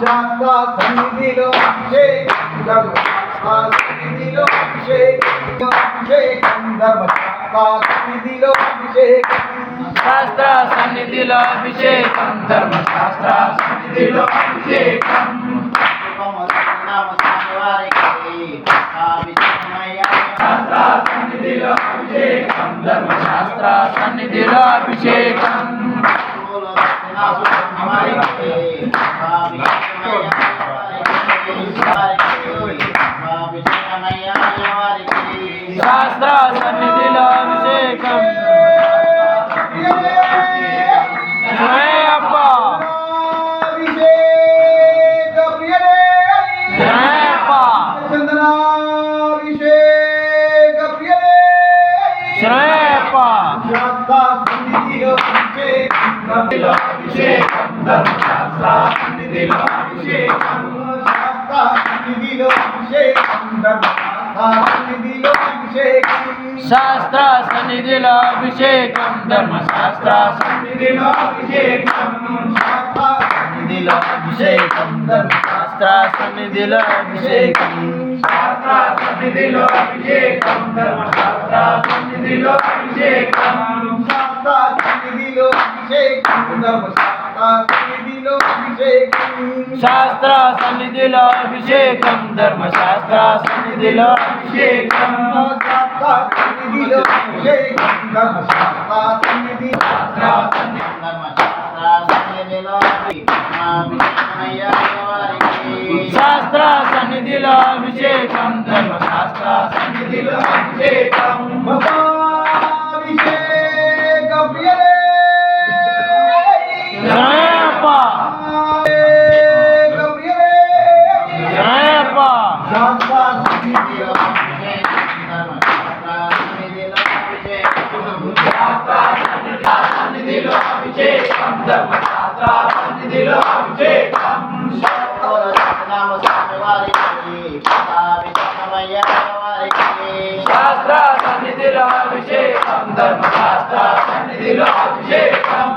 శాస్త్ర సన్నిధిలో అభిషేకం ధర్మశాస్త్ర సన్నిధిలో అభిషేకం ధర్మశాస్త్ర సన్నిధిలో అభిషేకం శాస్త్ర సన్నిధిలో అభిషేకం ధర్మశాస్త్ర సన్నిధిలో అభిషేకం శాస్త్ర సన్నిధిలో అభిషేకం ధర్మశాస్త్ర సన్నిధిలో అభిషేకం శాస్త్ర సన్నిధిలో అభిషేకం అభిషేకం ధర్మశాస్త్ర సన్నిధిలో అభిషేకం శాస్త్ర సన్నిధిలో అభిషేకం ధర్మశాస్త్ర సన్నిధిలో అభిషేకం సన్నిధిలో అభిషేకం ధర్మశాస్త్ర సన్నిధిలో అభిషేకం శాస్త్ర సన్నిధిలో అభిషేకం ధర్మశాస్త్ర సన్నిధిలో అభిషేకం శాస్త్ర సన్నిధిలో అభిషేకం ధర్మశాస్త్ర సన్నిధిలో అభిషేకం శాస్త్ర సన్నిధిలో అభిషేకం ధర్మశాస్త్ర సన్నిధిలో అభిషేకం సన్నిధిలో అభిషేకం ధర్మశాస్త్ర సన్నిధిలో అభిషేకం శాస్త్ర సన్నిధిలో అభిషేకం ధర్మశాస్త్ర సన్నిధిలో అభిషేకం